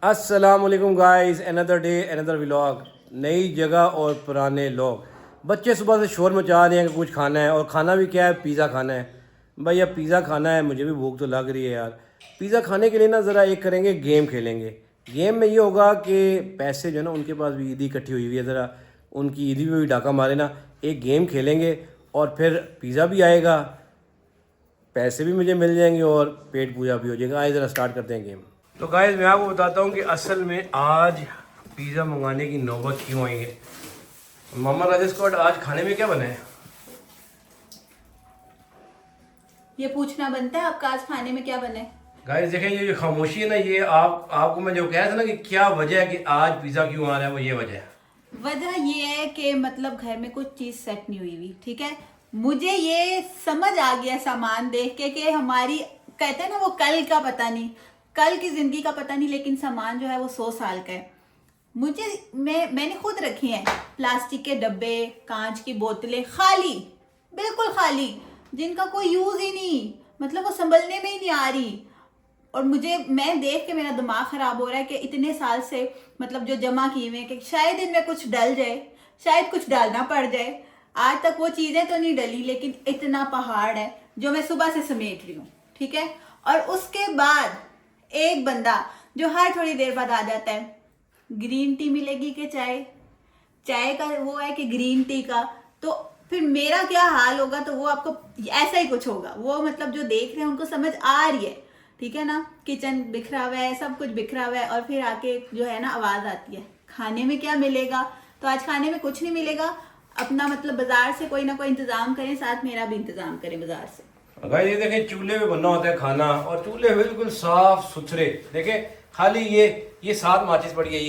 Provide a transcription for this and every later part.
अस्सलामुअलैकुम guys, another day another vlog. नई जगह और पुराने लोग। बच्चे सुबह से शोर मचा रहे हैं कि कुछ खाना है, और खाना भी क्या है, पिज़्ज़ा खाना है। भाई अब पिज़्ज़ा खाना है, मुझे भी भूख तो लग रही है यार। पिज़्ज़ा खाने के लिए ना ज़रा एक करेंगे, गेम खेलेंगे। गेम में ये होगा कि पैसे जो है ना, उनके पास भी ईदी इकट्ठी हुई हुई है, ज़रा उनकी ईदी में भी डाका मारे ना। एक गेम खेलेंगे और फिर पिज़्ज़ा भी आएगा, पैसे भी मुझे मिल जाएंगे और पेट पूजा भी हो जाएगा। आइए ज़रा स्टार्ट करते हैं गेम। तो गाइस मैं आपको बताता हूँ कि असल में आज पिज़्ज़ा मंगाने की नौबत क्यों आई है। मामा राजेश स्क्वाड, आज खाने में क्या बना है? ये पूछना बनता है आपका आज खाने में क्या बने। गाइस देखें, ये जो खामोशी है ना, ये आपको मैं जो कह रहा था ना कि क्या वजह है कि आज पिज़्ज़ा क्यों आ रहा है, वो ये वजह है। वजह ये है कि मतलब घर में कुछ चीज सेट नहीं हुई हुई, ठीक है। मुझे ये समझ आ गया सामान देख के कि हमारी, कहते हैं ना वो कल का पता नहीं, कल की जिंदगी का पता नहीं, लेकिन सामान जो है वो 100 साल का है। मुझे मैंने खुद रखी हैं प्लास्टिक के डब्बे, कांच की बोतलें, खाली, बिल्कुल खाली, जिनका कोई यूज ही नहीं, मतलब वो संभलने में ही नहीं आ रही। और मैं देख के मेरा दिमाग खराब हो रहा है कि इतने साल से मतलब जो जमा किए हुए हैं कि शायद इनमें कुछ डल जाए, शायद कुछ डालना पड़ जाए। आज तक वो चीजें तो नहीं डली, लेकिन इतना पहाड़ है जो मैं सुबह से समेट रही हूँ, ठीक है। और उसके बाद एक बंदा जो हर थोड़ी देर बाद आ जाता है, ग्रीन टी मिलेगी कि चाय, चाय का वो है कि ग्रीन टी का, तो फिर मेरा क्या हाल होगा। तो वो आपको ऐसा ही कुछ होगा, वो मतलब जो देख रहे हैं उनको समझ आ रही है, ठीक है ना। किचन बिखरा हुआ है, सब कुछ बिखरा हुआ है, और फिर आके जो है ना आवाज आती है खाने में क्या मिलेगा। तो आज खाने में कुछ नहीं मिलेगा, अपना मतलब बाजार से कोई ना कोई इंतजाम करें, साथ मेरा भी इंतजाम करें बाजार से। गाइस ये देखें, चूल्हे पे बनना होता है खाना, और चूल्हे बिल्कुल साफ सुथरे। देखें खाली ये 7 माचिस पड़ी है।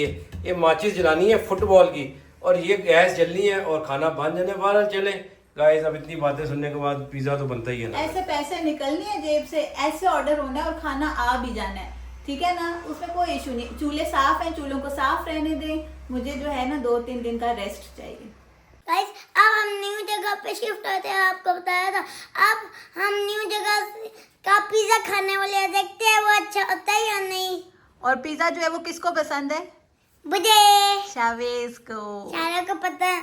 ये माचिस जलानी है फुटबॉल की, और ये गैस जलनी है और खाना बन जाने वाला। चले गाइस, अब इतनी बातें सुनने के बाद पिज़्ज़ा तो बनता ही है ना। ऐसे पैसे निकलने हैं जेब से, ऐसे ऑर्डर होना है और खाना आ भी जाना है, ठीक है ना। उसमें कोई इशू नहीं, चूल्हे साफ हैं, चूल्हों को साफ रहने दें। मुझे जो है ना 2-3 दिन का रेस्ट चाहिए। गाइस अब हम न्यू जगह पे शिफ्ट होते हैं, आपको बताया था। अब हम न्यू जगह का पिज्जा खाने वाले हैं, देखते हैं वो अच्छा होता है या नहीं। और पिज्जा जो है वो किसको पसंद है? मुझे शावेज को। सारा को पता है,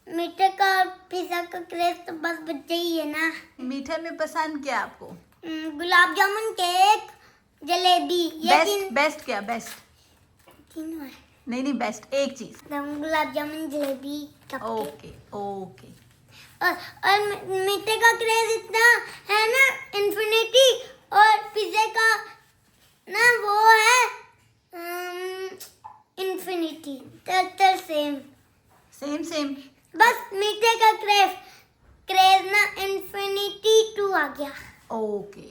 मीठे का और पिज्जा का क्रेज तो बस बच्चे ही है ना। मीठे में पसंद क्या आपको? गुलाब जामुन, केक, जलेबी, ये बेस्ट क्या? बेस्ट तीनों है। नहीं, बेस्ट एक चीज। गुलाब जामुन, जलेबी, कपकेक। ओके। और मीठे का क्रेज इतना है ना, इन्फिनिटी। और पिज्जे का ना वो है इन्फिनिटी, तो सेम। बस मीठे का क्रेज ना इन्फिनिटी 2 आ गया। ओके।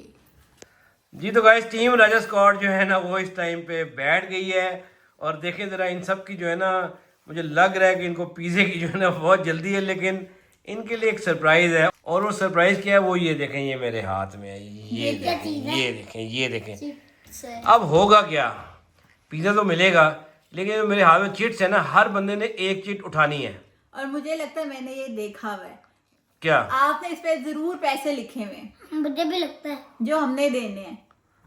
जी तो गाइस, टीम राजा स्क्वाड जो है ना, वो इस टाइम पे बैठ गई है। और देखें ज़रा, इन सब की जो है ना, मुझे लग रहा है कि इनको पिज़्ज़े की जो है ना बहुत जल्दी है, लेकिन इनके लिए एक सरप्राइज़ है। और वो सरप्राइज़ क्या है, वो ये देखें, ये मेरे हाथ में है। ये क्या देखें, चीज़ है? ये देखें। अब होगा क्या, पिज़्ज़ा तो मिलेगा, लेकिन जो मेरे हाथ में चिट्स है ना, हर बंदे ने एक चिट उठानी है। और मुझे लगता है मैंने ये देखा हुआ है, क्या? आपने इस पे जरूर पैसे लिखे हुए हैं मुझे भी लगता है। जो हमने देने हैं।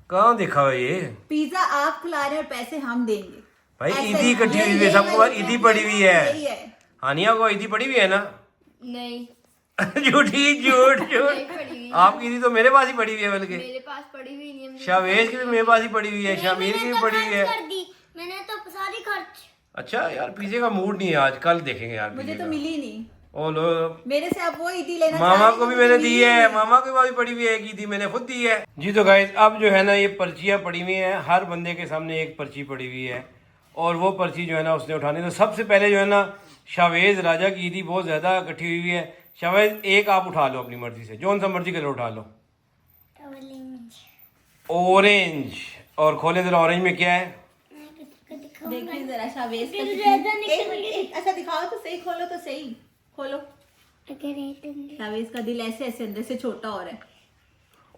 कहाँ देखा हुआ ये? पिज्जा आप खिला रहे हैं और पैसे हम देंगे। भाई ऐसा ईदी ही- इकट्ठी हुई है, यही सबके पास वही ईदी है, पड़ी हुई यही है। है। हानिया को ईदी पड़ी हुई है ना? नहीं, झूठ। आपकी ईदी तो मेरे पास ही पड़ी हुई है, बल्कि मेरे पास पड़ी हुई नहीं है। शावेज की भी मेरे पास ही पड़ी हुई है, शामिर की भी पड़ी हुई है। कर दी मैंने तो सारी खर्च। अच्छा यार, पिज़्ज़े का मूड नहीं है आज, कल देखेंगे यार मुझे पिज़्ज़े तो का। मिली नहीं, ओ लो, मेरे से आप वो ईदी लेना मामा चाह रहे को हैं, भी मुझे मैंने मिली दी है, नहीं। मामा के पास भी पड़ी हुई है, एक ईदी मैंने खुद दी है। जी तो गाइस, अब जो है ना, ये पर्चियाँ पड़ी हुई हैं, हर बंदे के सामने एक पर्ची पड़ी हुई है, और वो पर्ची जो है ना उसने उठानी। तो सबसे पहले जो है ना, शावेज राजा की ईदी बहुत ज़्यादा इकट्ठी हुई है। शावेज, एक आप उठा लो अपनी मर्जी से, जौन सा मर्जी कलर उठा लो। ऑरेंज। और खोले जरा, ऑरेंज में क्या है? देखिए जरा शावेज का अच्छा दिखाओ तो सही, खोलो तो सही, खोलो। शावेज का दिल ऐसे ऐसे अंदर से छोटा हो रहा है।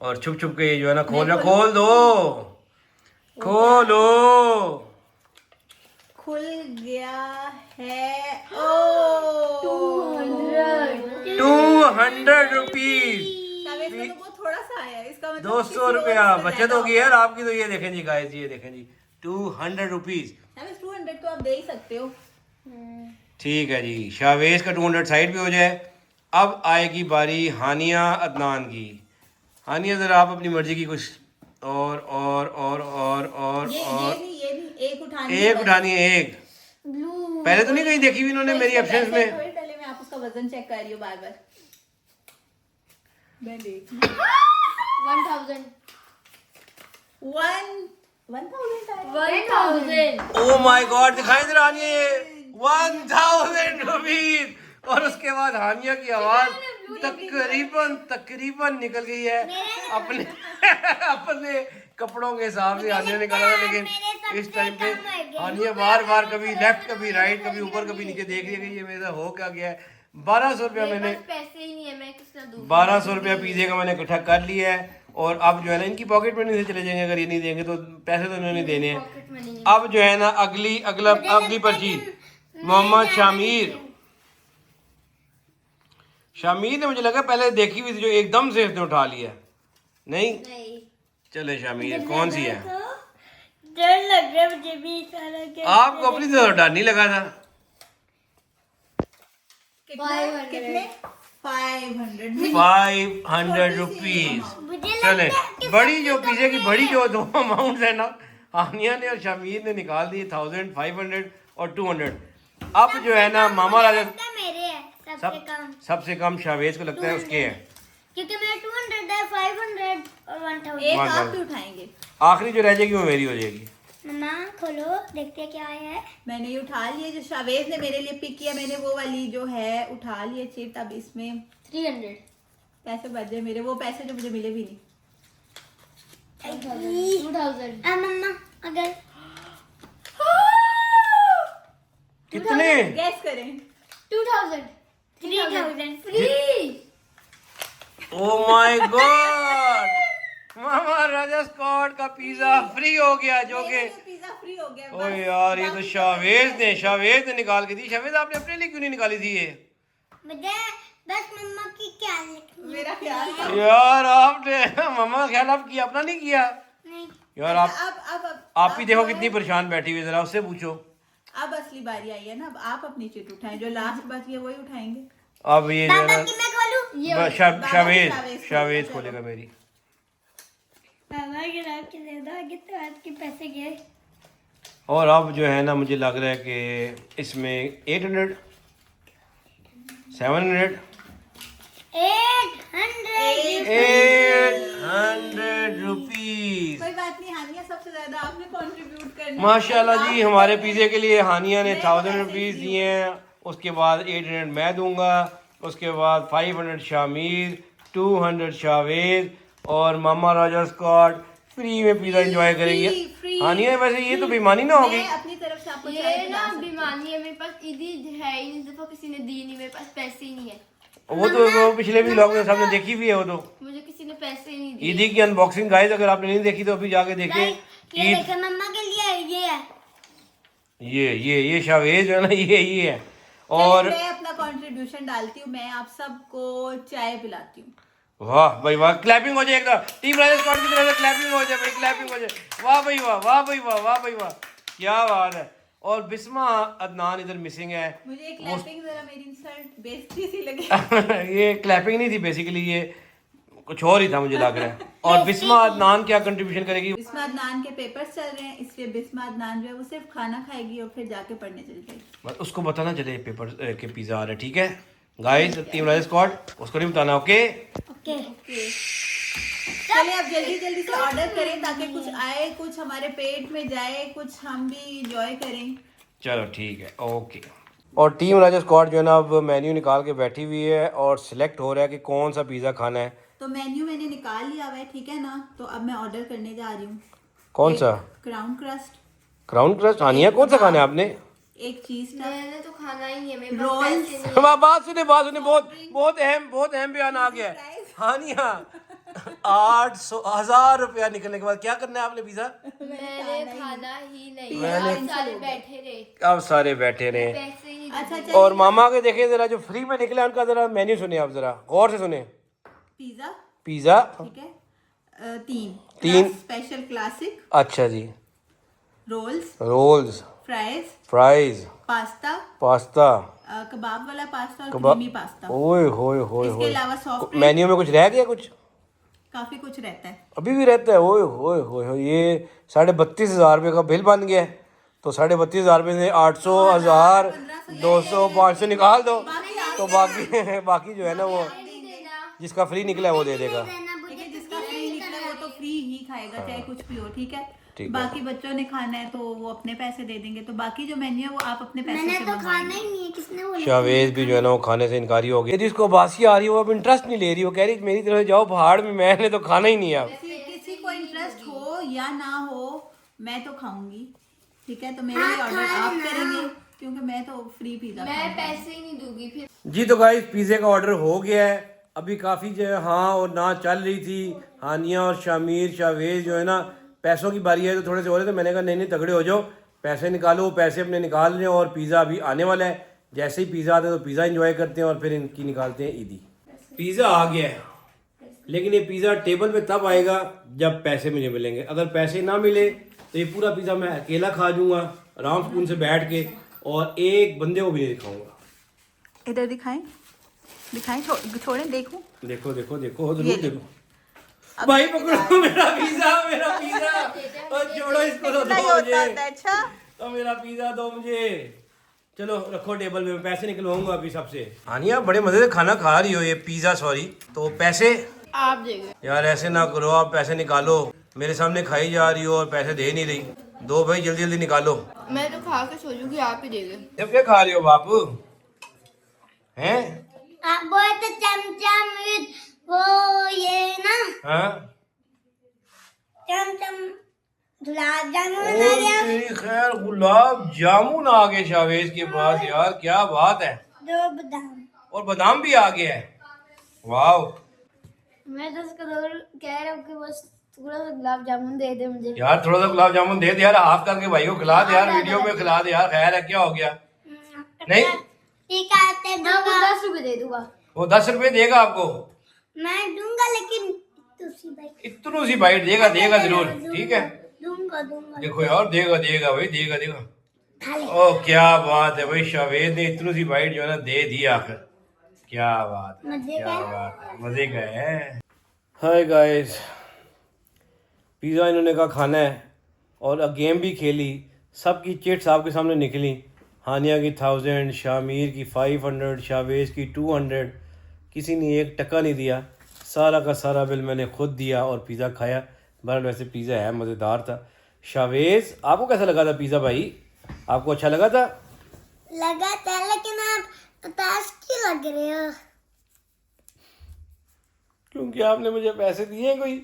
और छुप छुप के ये जो है ना खोल मैं रहा, खोल दो, खोलो। खुल गया है। ओ 200 रुपीज, शावेज का तो बहुत थोड़ा सा आया है, इसका मतलब 200 रुपया बचत होगी यार आपकी। तो ये देखें जी गाइस, ये देखें जी, 200 रुपीज़। 200 तो आप दे ही सकते हो। ठीक है जी, शावेज का 200 साइड पे हो जाए। अब आएगी बारी हानिया अदनान की। हानिया ज़रा आप अपनी मर्जी की कुछ और ये नहीं एक उठानी एक उठानी है। एक ब्लू पहले तो नहीं कहीं देखी हुई इन्होंने मेरी ऑप्शंस में। थोड़ी डले में आप उसका वजन चेक कर रही हो बार बार। मैं देख 1000 1000 ओ माय गॉड, दिखाई दे रहा हानिया ये 1000 रुपीज। और उसके बाद हानिया की आवाज तकरीबन निकल गई है अपने अपने कपड़ों के हिसाब से हानिया निकाला था। लेकिन इस टाइम पे हानिया बार बार कभी लेफ्ट कभी राइट कभी ऊपर कभी नीचे देख रही है कि ये मेरा हो क्या गया है। 1200 रुपया मैंने पैसे ही नहीं है, मैं किसने दूँ? 1200 रुपया पिज़्ज़े का मैंने इकट्ठा कर लिया है। और अब जो है ना इनकी पॉकेट मनी से चले जाएंगे, अगर ये नहीं देंगे तो पैसे तो इन्होंने देने हैं। अब जो है ना अगली पर्ची मोहम्मद शामिर ने मुझे लगा पहले देखी हुई थी जो एकदम से इसने उठा लिया। नहीं चले शामिर, कौन सी है? डर लग रहा है मुझे भी सारा। आपको अपनी तरफ डर नहीं लगा था? कितने 500 500 रुपीज। चले बड़ी जो पिज़्ज़े की बड़ी जो दो अमाउंट है ना, हानिया ने और शामिर ने निकाल दिए 1000, 500 और 200। अब जो है ना मामा राजा मेरे है सबसे कम शावेज को लगता है उसके हैं, क्योंकि मेरे 200 है, 500 और 1000। एक आप भी उठाएंगे। आखिरी जो रह जाएगी वो मेरी हो जाएगी। मम्मा खोलो देखते हैं क्या है। मैंने ये उठा लिया जो शावेज ने मेरे लिए पिक किया, मैंने वो वाली जो है उठा लिया चिट। अब इसमें 300 पैसे बच गए मेरे, वो पैसे जो मुझे मिले भी नहीं। 2000। मम्मा अगर कितने? गैस करें। 2000 3000 फ्री। ओ माय गॉड, मामा राजा स्कॉट का पिज़्ज़ा फ्री हो गया, जो कि पिज्जा फ्री हो गया। ओ यार ये तो शावेज ने निकाल के दी। शावेज आपने अपने लिए क्यों नहीं निकाली थी ये? मुझे बस मम्मा की क्या मेरा ख्याल है। यार आपने मामा का ख्याल आप किया, अपना नहीं किया नहीं। यार। आप ही देखो कितनी परेशान बैठी हुई, जरा उससे पूछो। अब असली बारी आई है ना, अब आप अपनी चिट उठाएं, जो लास्ट बची है वही उठाएंगे। अब ये जो है पापा की मैं खोलूं? ना शावेज खोलेगा मेरी। पापा के नाम की दे दो, आगे तो आपके पैसे गए। और अब जो है ना मुझे लग रहा है कि इसमें 800 700 800 रुपीज। कोई बात नहीं, हानिया सबसे ज्यादा आपने कंट्रीब्यूट करना है। माशाल्लाह जी, हमारे पिज़्ज़े के लिए हानिया ने 1000 रुपीज दिए हैं। उसके बाद 800 मैं दूंगा, उसके बाद 500 शामिर, 200 शावेज और मामा राजा स्कॉट फ्री में पिज़्ज़ा एंजॉय करेंगे। फ्री। हानिया वैसे ये तो बेईमानी ना होगी? मैं अपनी तरफ से आपको चाय ये पिला ना सकती हूँ। बेईमानी है, मेरे पास ईदी है ही नहीं, दफा किसी ने दी नहीं, मेरे पास पैसे ही नहीं है। वो तो वो पिछले भी व्लॉग में सबने देखी हुई है। वो तो मुझे किसी ने पैसे ही नहीं दिए। ईदी की अनबॉक्सिंग गाइस अगर आपने नहीं देखी तो अभी जाके देखें। ये ईद देखो मम्मा के लिए ये है। ये शावेज है ना, ये है। और मैं अपना कंट्रीब्यूशन डालती हूँ, मैं आप सबको चाय पिलाती हूँ। वाह भाई वाह, क्लैपिंग हो जाए एकदम। टीम राजा स्क्वाड की तरफ से क्लैपिंग हो जाए भाई, क्लैपिंग हो जाए। वाह भाई वाह, वाह भाई वाह, वाह भाई वाह, क्या बात है। और बिस्मा अदनान इधर मिसिंग है। मुझे एक क्लैपिंग जरा मेरी इंसल्ट बेइज्जती सी लगी। ये क्लैपिंग नहीं थी बेसिकली, ये कुछ और ही था मुझे लग रहा है। और बिस्मा अदनान क्या कंट्रीब्यूशन करेगी? बिस्मा अदनान के पेपर्स चल रहे हैं, इसलिए बिस्मा अदनान जो है वो सिर्फ खाना खाएगी और फिर जाके पढ़ने चल जाएगी। बस उसको बताना चले पेपर के पिज़्ज़ा आ रहा है, ठीक है गाइस? टीम राजा स्क्वाड उसको नहीं बताना, ओके? ओके। चलिए अब जल्दी जल्दी से ऑर्डर करें ताकि कुछ आए, कुछ हमारे पेट में जाए, कुछ हम भी एंजॉय करें। चलो ठीक है, ओके। और टीम राजा स्क्वाड जो है ना अब मेन्यू निकाल के बैठी हुई है और सिलेक्ट हो रहा है कि कौन सा पिज़्ज़ा खाना है। तो मेन्यू मैंने निकाल लिया हुआ है, ठीक है ना? तो अब मैं ऑर्डर करने जा रही हूँ। कौन सा? Crown crust, crown crust. Hania कौन सा खाना है आपने? एक चीज स्टफ, मैंने तो खाना ही नहीं है, मेरे पास रोल्स। पैसे नहीं बात सुने, बहुत अहम बयान आ गया है। हानिया 800 1000 रुपया निकलने के बाद क्या करना है आपने पिज़्ज़ा? है। मैंने खाना ही नहीं, मैंने- आप सारे बैठे रहे, अब सारे बैठे रहे। पैसे ही नहीं अच्छा दिए। चलिए। और मामा के देखें जरा जो फ्री में निकला उनका जरा मेन्यू सुने आप, जरा गौर से सुने। पिज्जा, पिज़्ज़ा ठीक है, तीन तीन। स्पेशल क्लासिक, अच्छा जी, rolls, fries, fries, pasta, pasta, kebab वाला पास्ता और कबाब। Creamy pasta. ओए होए होए इसके होए। अलावा सॉफ्ट मेन्यू में कुछ रह गया कुछ? काफी कुछ रहता है। अभी भी रहता है? ओए होए होए होए। ये 32,500 रुपये का बिल बन गया है। तो 32,500 रुपये से 800, 1000, 200, 500 निकाल दो, तो बाकी बाकी जो है ना वो जिसका फ्री निकला है वो दे देगा। देखिए जिसका फ्री निकला वो तो फ्री ही खाएगा चाहे कुछ भी हो, ठीक है। ठीक है। बाकी बच्चों ने खाना है तो वो अपने पैसे दे देंगे, तो बाकी जो मेन्यू है वो आप अपने पैसे मैंने से तो मंगवाएंगे। खाना ही नहीं है, किसने बोला? शावेज भी जो है ना वो खाने से इनकारी हो गई। जिसको बासी आ रही है वो अब इंटरेस्ट नहीं ले रही, वो कह रही मेरी तरफ जाओ पहाड़ में, मैंने तो खाना ही नहीं है। किसी को इंटरेस्ट हो या ना हो मैं तो खाऊंगी, ठीक है। तो मेरे लिए ऑर्डर आप करेंगे क्योंकि मैं तो फ्री पिज्जा मैं पैसे ही नहीं दूंगी फिर। जी तो गाइस पिज़्ज़े का ऑर्डर हो गया है। अभी काफ़ी जो है हाँ और ना चल रही थी। हानिया और शामिर शावेज जो है ना पैसों की बारी है तो थोड़े से हो रहे थे। मैंने कहा नहीं तगड़े हो जाओ, पैसे निकालो। पैसे अपने निकाल रहे हैं और पिज़्ज़ा अभी आने वाला है। जैसे ही पिज़्ज़ा आता है तो पिज़्ज़ा इंजॉय करते हैं और फिर इनकी निकालते हैं ईदी। पिज़्ज़ा आ गया है, लेकिन ये पिज़्ज़ा टेबल पे तब आएगा जब पैसे मुझे मिलेंगे। अगर पैसे ना मिले तो ये पूरा पिज़्ज़ा मैं अकेला खा जाऊँगा आराम सुकून से बैठ के, और एक बंदे को भी नहीं दिखाऊँगा। इधर दिखाएं छोड़ें देखूं। देखो देखो देखो जरूर देखो। भाई पकड़ो मेरा पिज़्ज़ा, मेरा पिज़्ज़ा। और छोड़ो इसको तो दो मुझे। अच्छा तो मेरा पिज़्ज़ा दो मुझे। चलो रखो टेबल पे, मैं पैसे निकलवाऊंगा अभी सबसे। हानिया बड़े मजे से खाना खा रही हो, ये पिज़्ज़ा सॉरी, तो पैसे आप देंगे। यार ऐसे ना करो, आप पैसे निकालो। मेरे सामने खाई जा रही हो और पैसे दे नहीं रही। दो भाई जल्दी जल्दी निकालो। मैं तो खा के सोचूंगी आप ही देंगे। जब क्या खा रही हो बापू हैं? आप बोले तो चमचम विद वो ये ना हाँ चमचम गुलाब जामुन ओ आ गया, तेरी खैर गुलाब जामुन आ गए शावेज के पास। यार क्या बात है। 2 बादाम। और बादाम भी आ गया है। वाह मैं तो उसको कह रहा हूँ कि बस थोड़ा सा गुलाब जामुन दे दे मुझे। यार थोड़ा सा गुलाब जामुन दे दे यार, हाथ करके भाई को खिला दे यार, वीडियो में खिला दे यार। खैर है क्या हो गया? नहीं ठीक है ते मैं आपको दूंगा, 10 रुपए दे दूंगा। वो 10 रुपए देगा आपको? मैं दूंगा लेकिन तुसी भाई इतनू सी बाइट देगा, देगा जरूर, ठीक है। दूंगा दूंगा देखो यार देगा देगा भाई, देगा देगा। खा ले। ओ क्या बात है भाई, शावेद ने इतनू सी बाइट जो है ना दे दी आखिर। क्या बात है, मजे क्या का बात है, मजे का है। हाय गाइस, पिज़्ज़ा इन्होंने कहा खाना है और गेम भी खेली। सबकी चिट्स आपके सामने निकली। हानिया की 1000, शामिर की 500, शावेज की 200। किसी ने एक टका नहीं दिया। सारा का सारा बिल मैंने खुद दिया और पिज़्ज़ा खाया। बहरहाल वैसे पिज़्ज़ा है मज़ेदार था। शावेज आपको कैसा लगा था पिज़्ज़ा भाई? आपको अच्छा लगा था? लगा था लेकिन आप उदास क्यों लग रहे हो? क्योंकि आपने मुझे पैसे दिए कोई।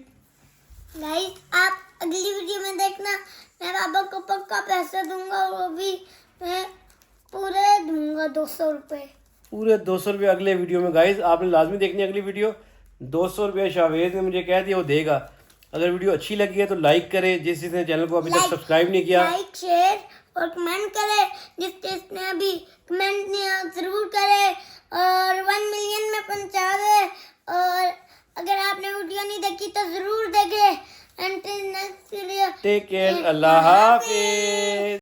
गाइस आप अगली वीडियो में देखना, मैं बाबा को पक्का पैसे दूंगा और वो भी मैं पूरे दूंगा 200 रुपए। पूरे 200 रुपये अगले वीडियो में। गाइस आपने लाजमी देखनी है अगली वीडियो। 200 रुपये शावेज ने मुझे कह दिया वो देगा। अगर वीडियो अच्छी लगी है तो लाइक करें, जिस जिसने चैनल को अभी तक सब्सक्राइब नहीं किया। लाइक शेयर और कमेंट करें, जिसने अभी कमेंट नहीं किया जरूर करें और 1 मिलियन में पहुंचा दे। और अगर आपने वीडियो नहीं देखी तो जरूर देखें। And next video take care, अल्लाह हाफिज।